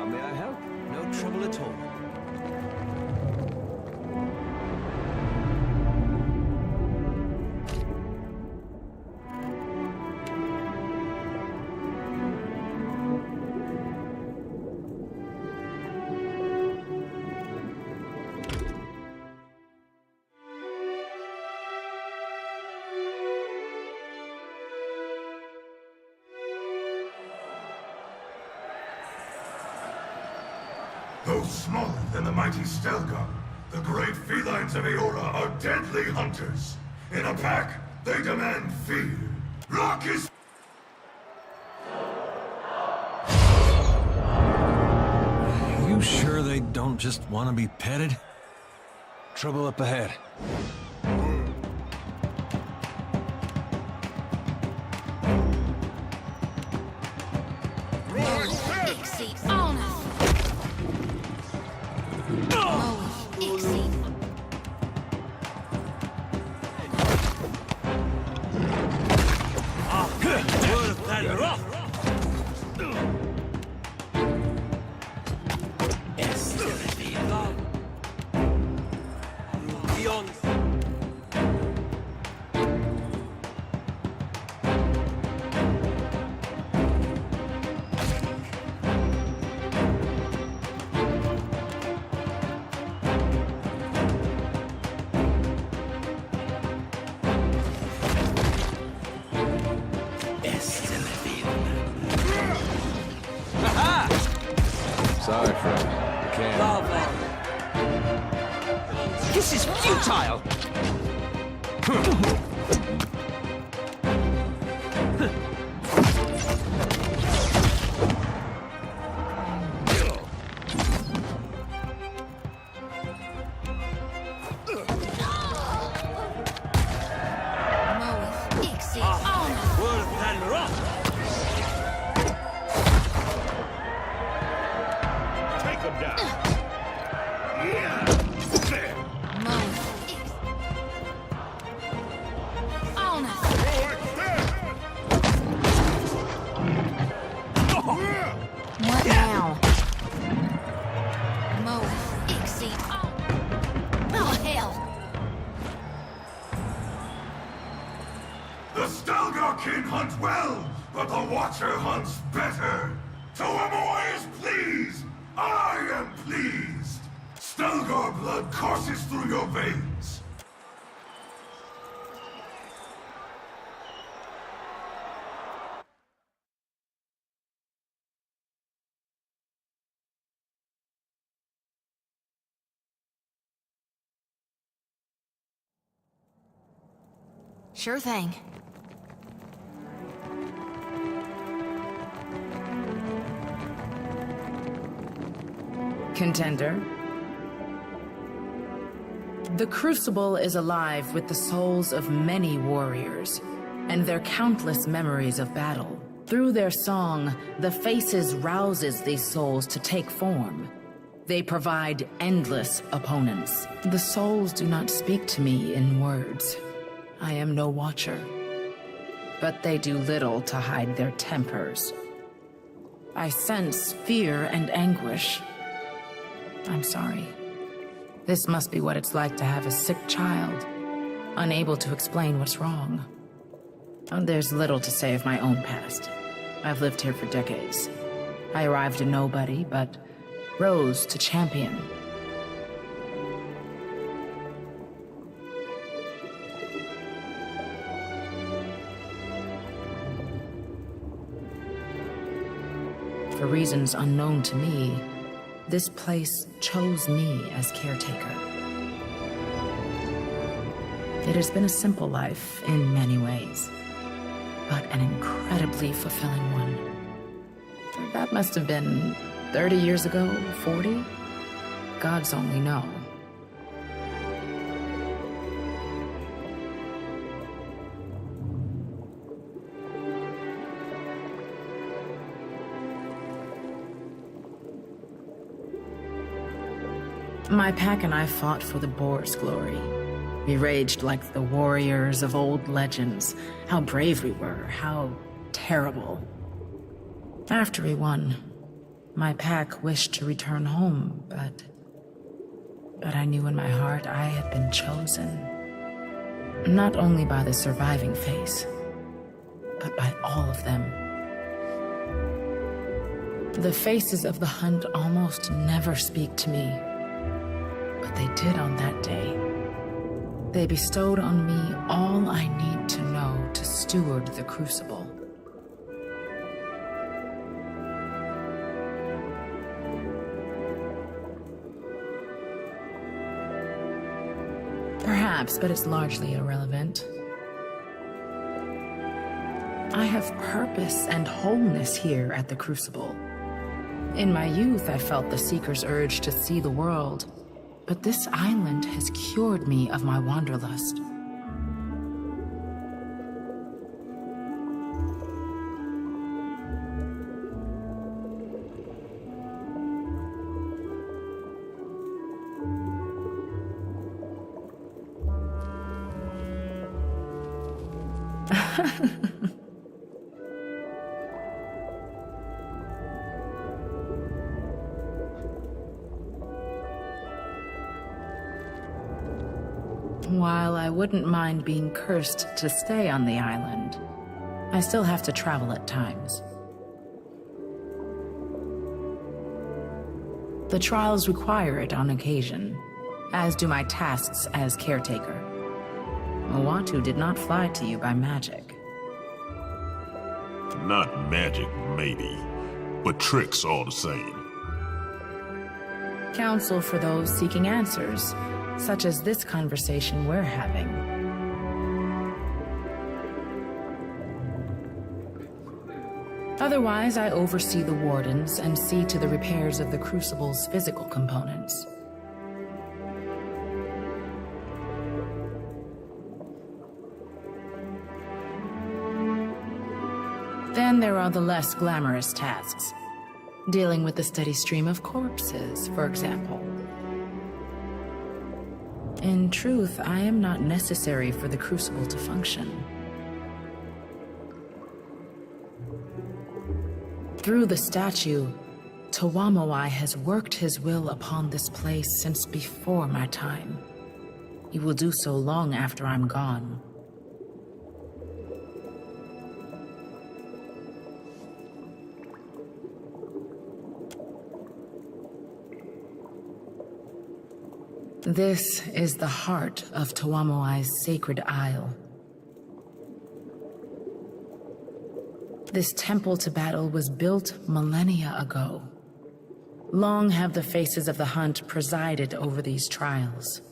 may I help? No trouble at all. Though smaller than the mighty Stelgar, the great felines of Eora are deadly hunters. In a pack, they demand fear. Rock is... Are you sure they don't just want to be petted? Trouble up ahead. Sorry, friend. I can't. This is futile! What now? Mo, Ixie. Oh, hell! The Stelgar kin hunt well, but the Watcher hunts better. To Amoy is pleased. I am pleased. Stelgar blood courses through your veins. Sure thing. Contender. The Crucible is alive with the souls of many warriors, and their countless memories of battle. Through their song, the Faces rouses these souls to take form. They provide endless opponents. The souls do not speak to me in words. I am no watcher, but they do little to hide their tempers. I sense fear and anguish. I'm sorry. This must be what it's like to have a sick child, unable to explain what's wrong. There's little to say of my own past. I've lived here for decades. I arrived a nobody, but rose to champion. For reasons unknown to me, this place chose me as caretaker. It has been a simple life in many ways, but an incredibly fulfilling one. That must have been 30 years ago, 40? Gods only know. My pack and I fought for the Boar's glory. We raged like the warriors of old legends. How brave we were, how terrible. After we won, My pack wished to return home, but I knew in my heart I had been chosen. Not only by the surviving face, but by all of them. The faces of the hunt almost never speak to me, but they did on that day. They bestowed on me all I need to know to steward the crucible. Perhaps, but it's largely irrelevant. I have purpose and wholeness here at the Crucible. In my youth, I felt the Seeker's urge to see the world, but this island has cured me of my wanderlust. While I wouldn't mind being cursed to stay on the island, I still have to travel at times. The trials require it on occasion, as do my tasks as caretaker. Uatu did not fly to you by magic. Not magic, maybe, but tricks all the same. Counsel for those seeking answers, such as this conversation we're having. Otherwise, I oversee the wardens and see to the repairs of the Crucible's physical components. Then there are the less glamorous tasks, dealing with the steady stream of corpses, for example. In truth, I am not necessary for the Crucible to function. Through the statue, Tawamawai has worked his will upon this place since before my time. He will do so long after I'm gone. This is the heart of Tawamawai's sacred isle. This temple to battle was built millennia ago. Long have the faces of the hunt presided over these trials.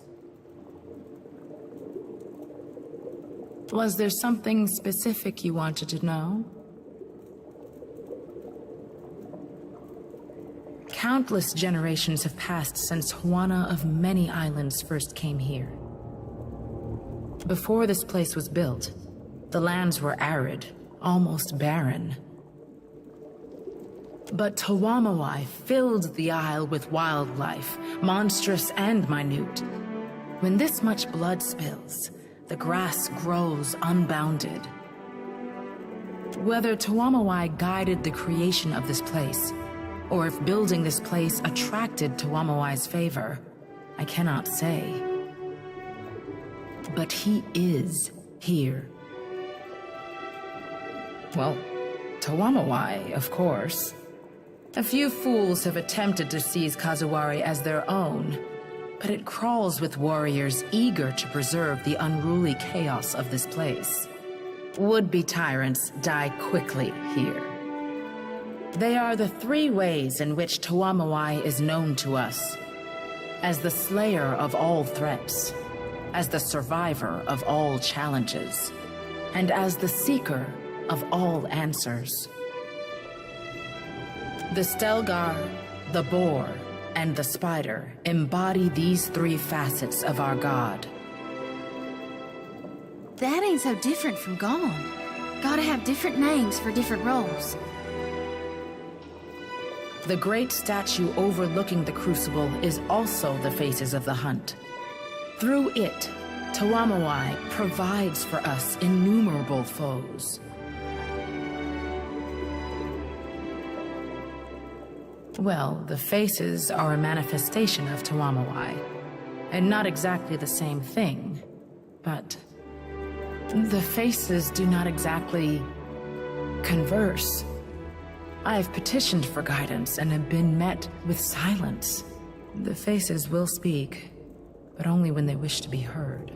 Was there something specific you wanted to know? Countless generations have passed since Juana of many islands first came here. Before this place was built, the lands were arid, almost barren. But Tawamawai filled the isle with wildlife, monstrous and minute. When this much blood spills, the grass grows unbounded. Whether Tawamawai guided the creation of this place, or if building this place attracted Tawamawai's favor, I cannot say. But he is here. Well, Tawamawai, of course. A few fools have attempted to seize Kazuwari as their own, but it crawls with warriors eager to preserve the unruly chaos of this place. Would-be tyrants die quickly here. They are the three ways in which Tawamawai is known to us. As the slayer of all threats, as the survivor of all challenges, and as the seeker of all answers. The Stelgar, the boar, and the spider embody these three facets of our god. That ain't so different from Gone. Gotta have different names for different roles. The great statue overlooking the Crucible is also the faces of the hunt. Through it, Tawamawai provides for us innumerable foes. Well, the faces are a manifestation of Tuamawai. And not exactly the same thing, but the faces do not exactly converse. I've petitioned for guidance and have been met with silence. The faces will speak, but only when they wish to be heard.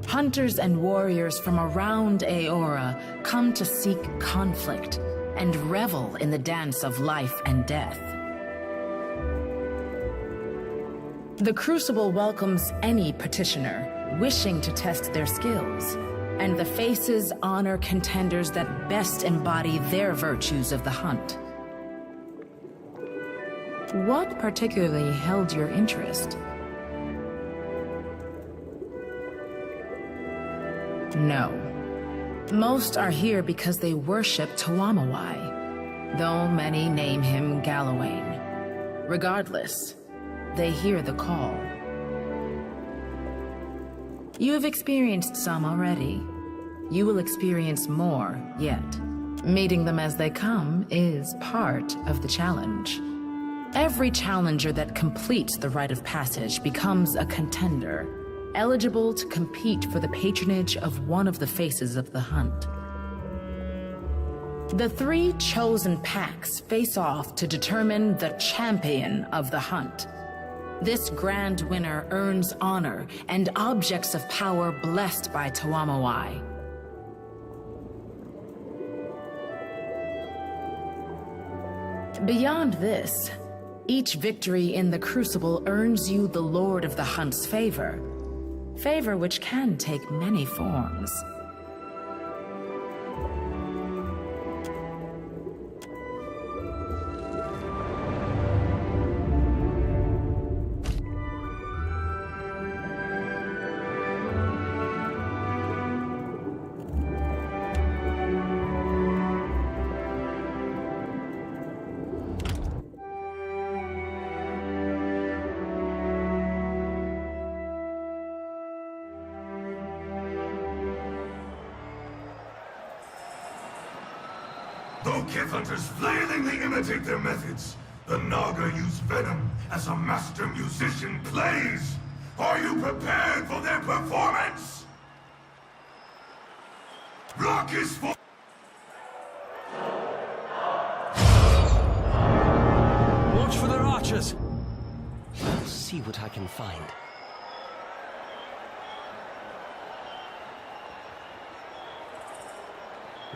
Hunters and warriors from around Aora come to seek conflict and revel in the dance of life and death. The Crucible welcomes any petitioner wishing to test their skills, and the Faces honor contenders that best embody their virtues of the hunt. What particularly held your interest? No. Most are here because they worship Tuamawai, though many name him Galawain. Regardless, they hear the call. You have experienced some already. You will experience more yet. Meeting them as they come is part of the challenge. Every challenger that completes the rite of passage becomes a contender, eligible to compete for the patronage of one of the faces of the hunt. The 3 chosen packs face off to determine the champion of the hunt. This grand winner earns honor and objects of power blessed by Tuamawai. Beyond this, each victory in the Crucible earns you the Lord of the Hunt's favor. Favor which can take many forms. Though Kith Hunters flailingly imitate their methods, the Naga use venom as a master musician plays. Are you prepared for their performance? Rock is for... Watch for their archers! I'll see what I can find.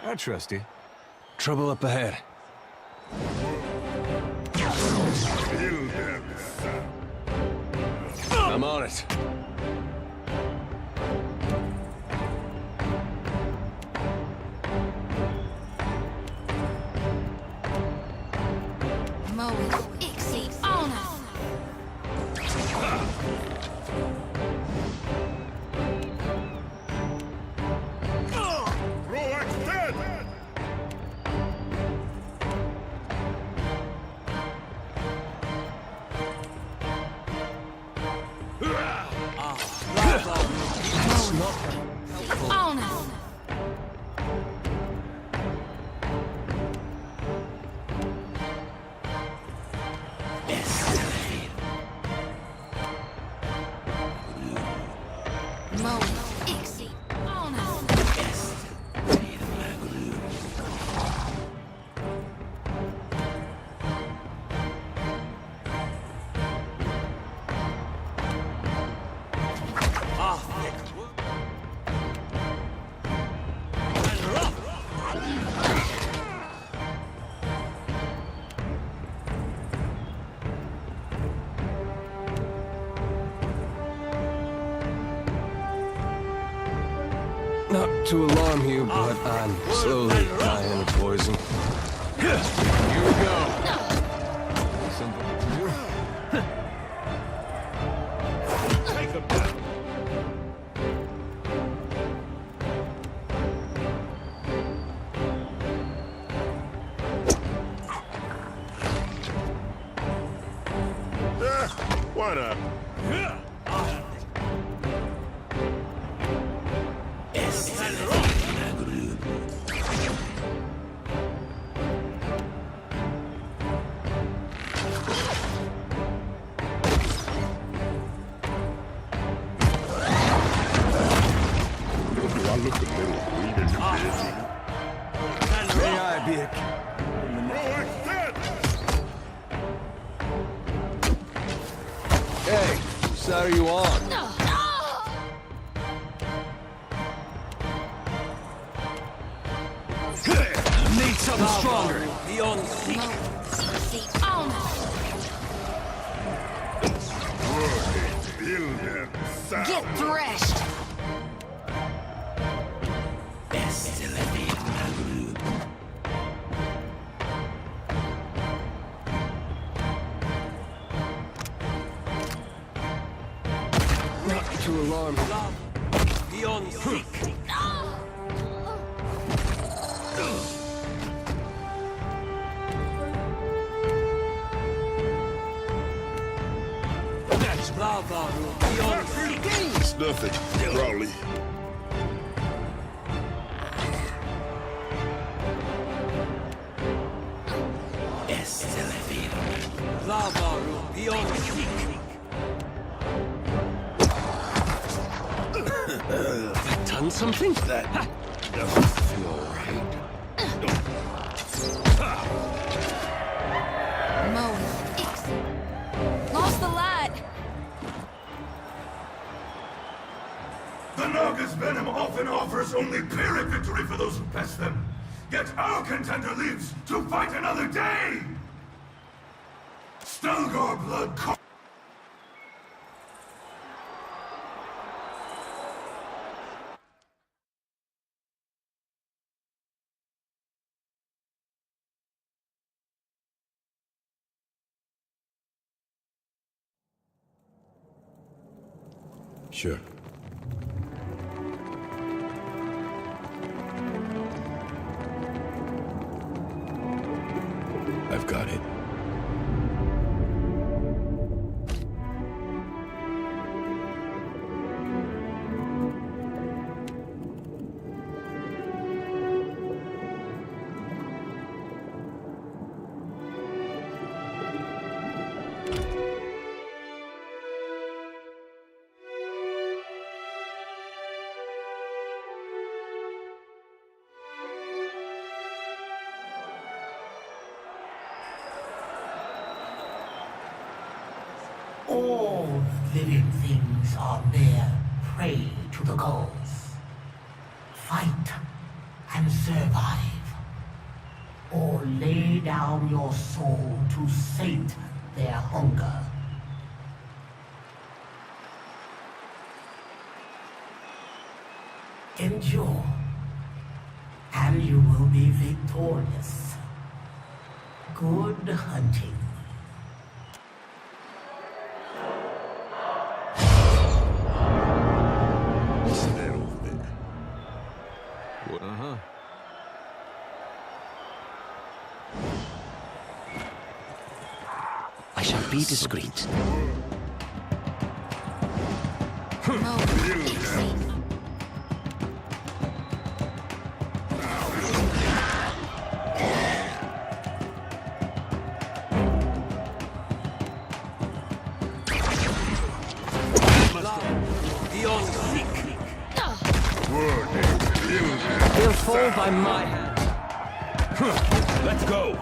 I trust you. Trouble up ahead. I'm on it. Moe, Ixie, on us! On us! Moe, Ixie, on us! Not to alarm you, but I'm slowly dying of poison. Here we go. Take them down. Why not? side are you on? Need something stronger. Beyond seek. Get threshed! Not to alarm. Beyond seek. That's Lavaru. Beyond seek. It's nothing, Crowley. Lavaru. Beyond seek. Done something? That doesn't feel right. Mo. Lost the light! The Naga's venom often offers only pyrrhic victory for those who pest them. Yet our contender lives to fight another day! Stelgar blood Sure. I've got it. All living things are mere prey to the gods. Fight and survive, or lay down your soul to sate their hunger. Endure, and you will be victorious. Good hunting. Uh-huh. I shall be discreet. Mo. Beyond seek. They'll fall by my hand. Let's go!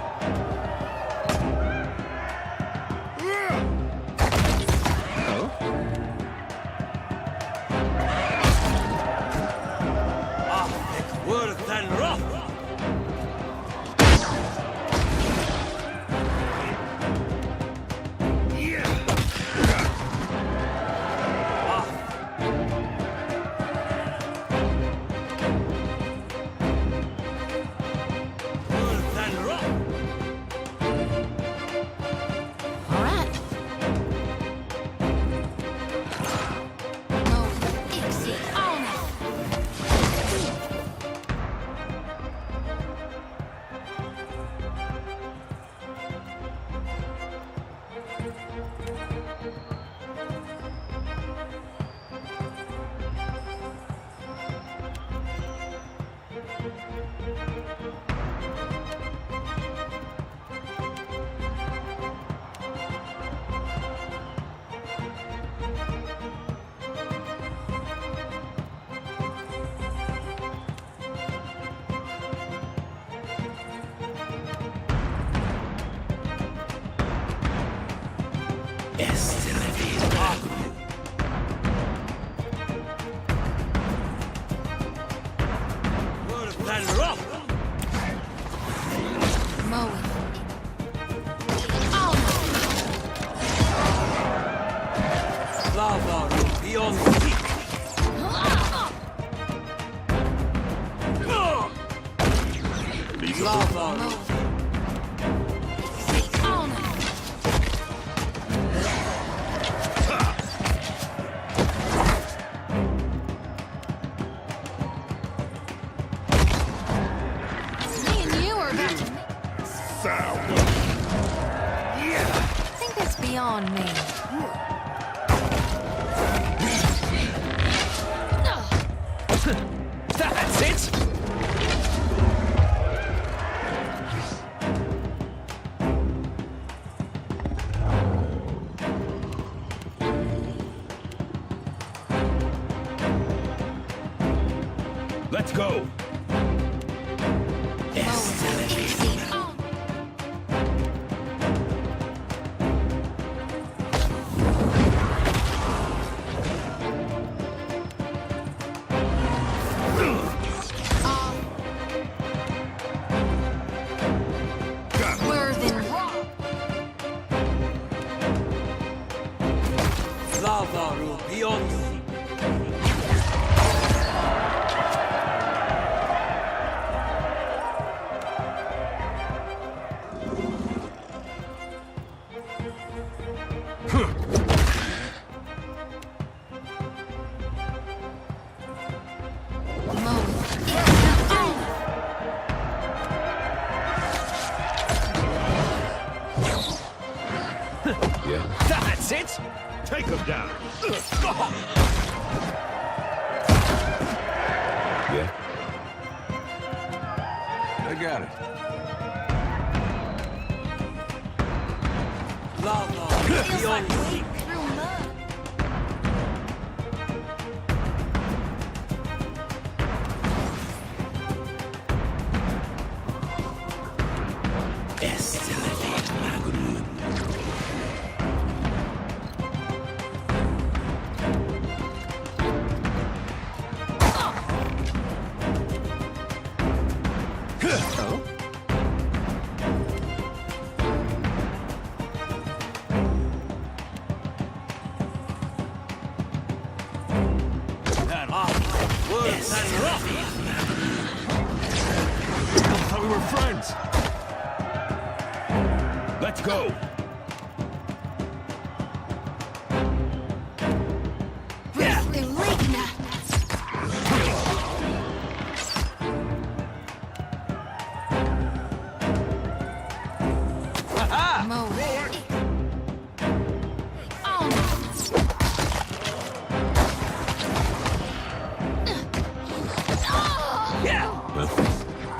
Worth and rough. Worth and rough. All right. Mo. Ixie. On. I think that's beyond me. That's it! Let's go. Lavaru beyond sea. Yeah. That's it! Take him down. Yeah. I got it. Lavaru beyond sea. Worse than rough. I thought we were friends. Let's go.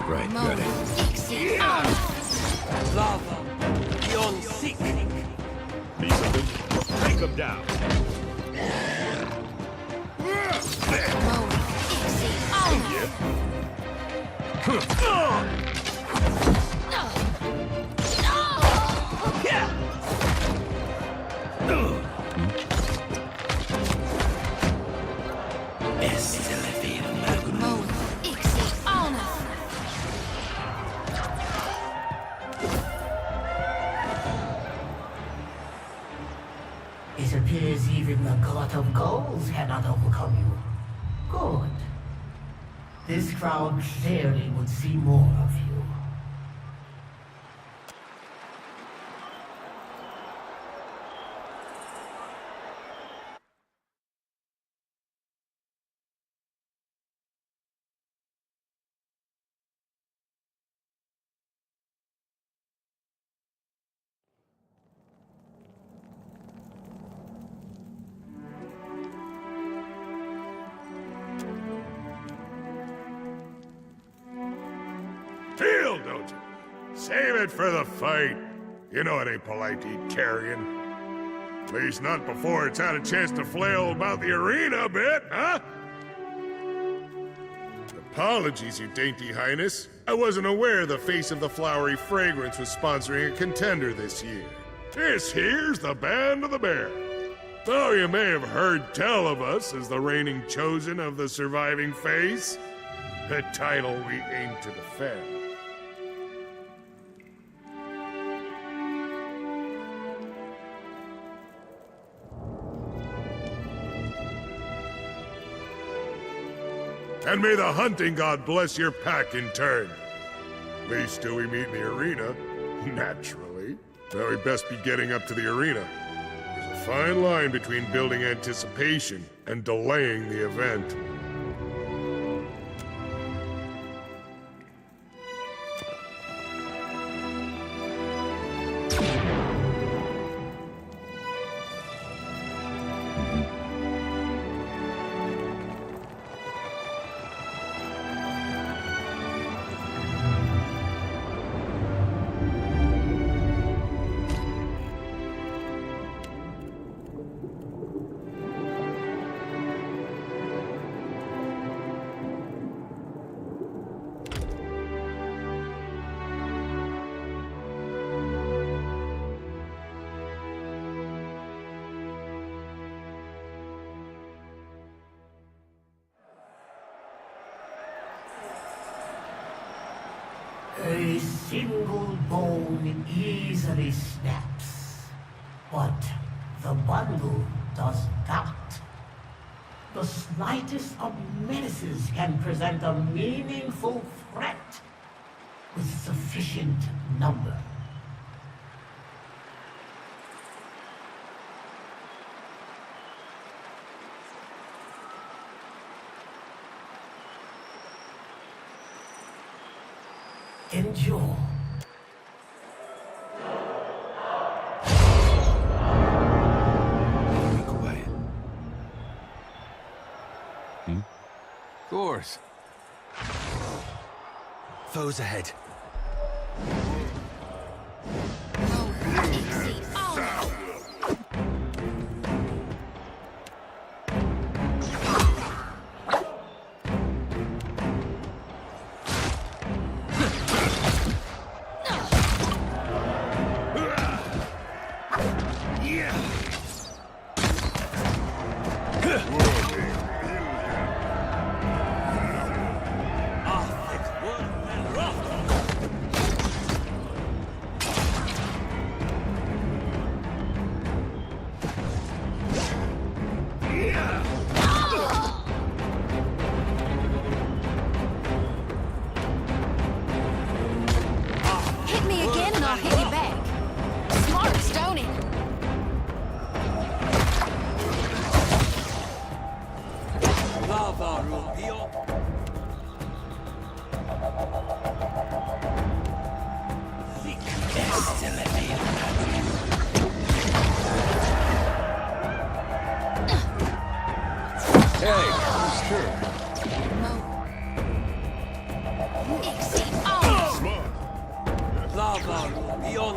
Right, got it. Lava beyond sea. Need something? Take him down. It appears even the God of Goals cannot overcome you. Good. This crowd clearly would see more of you. Feel, don't you? Save it for the fight. You know it ain't polite to eat carrion. At least not before it's had a chance to flail about the arena a bit, huh? Apologies, your dainty highness. I wasn't aware the Face of the Flowery Fragrance was sponsoring a contender this year. This here's the Band of the Bear. Though you may have heard tell of us as the reigning chosen of the surviving face, a title we aim to defend. And may the hunting god bless your pack in turn. Least till we meet in the arena, naturally. Now we best be getting up to the arena. There's a fine line between building anticipation and delaying the event. single bone easily snaps, but the bundle does not. The slightest of menaces can present a meaningful threat with sufficient number. Endure. Be quiet. Of course. Foes ahead. Hit me again and I'll hit you back. Smart, don't it? Lava Rubion. Hey, sure. Lava Rubion.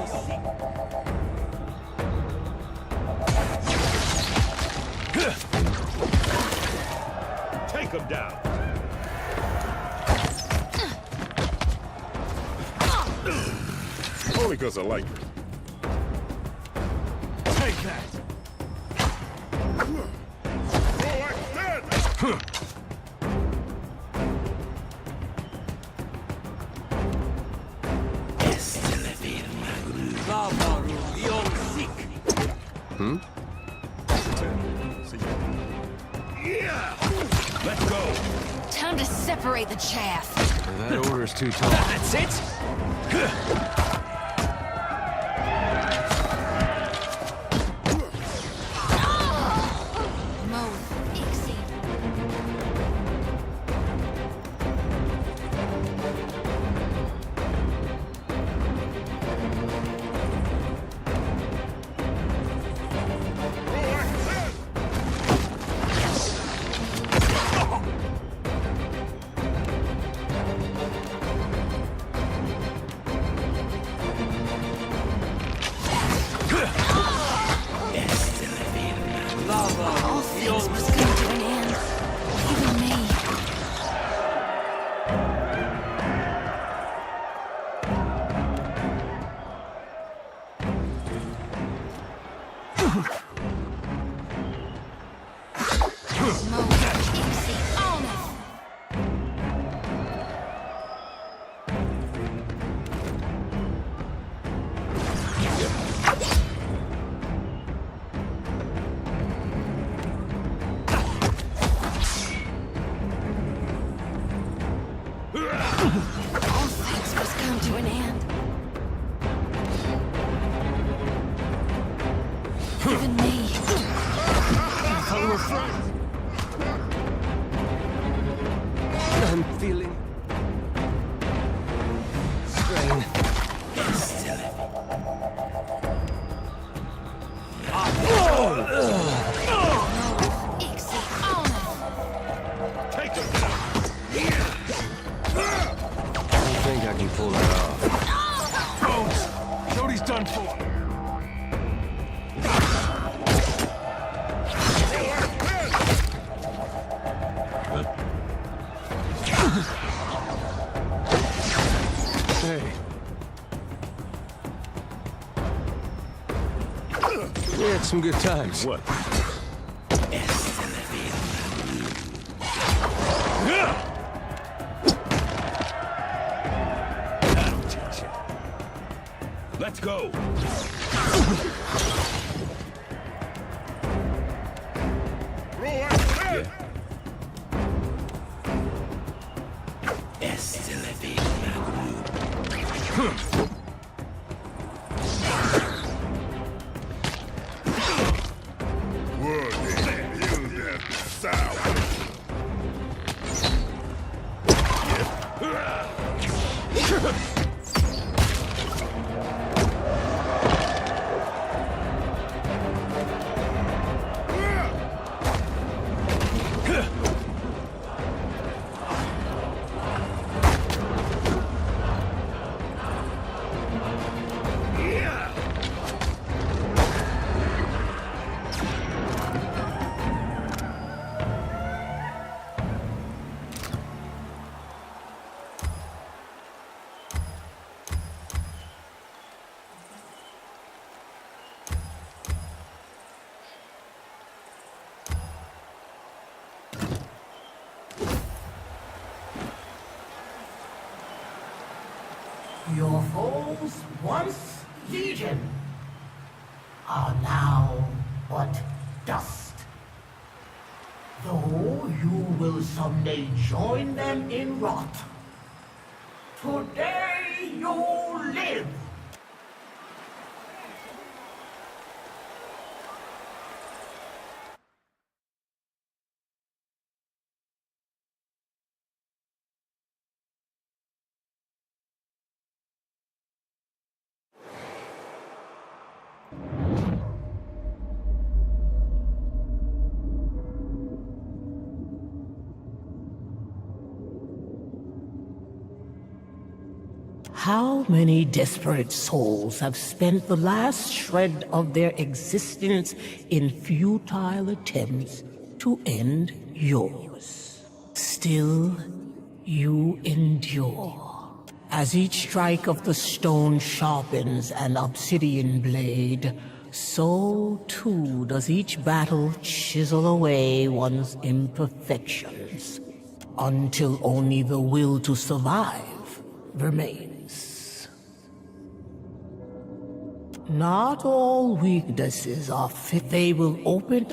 Take him down. Only because I like it. Take that. Lava Rubion Sick. Let's go. Time to separate the chaff. That order's too tall. That's it. Mo, Ixie. All things must come to an end. Even me. Mo, Ixie, Alma. All things must come to an end. Even me. Thought we were friends. I'm feeling strain. Ixie, Alma. Take him down. I don't think I can pull that off. Bones. Jody's done for. Hey. We had some good times. What? That'll teach you. Let's go. Your foes, once legion, are now but dust. Though you will someday join them in rot, today you live. How many desperate souls have spent the last shred of their existence in futile attempts to end yours? Still, you endure. As each strike of the stone sharpens an obsidian blade, so too does each battle chisel away one's imperfections, until only the will to survive remains. Not all weaknesses are fit. They will open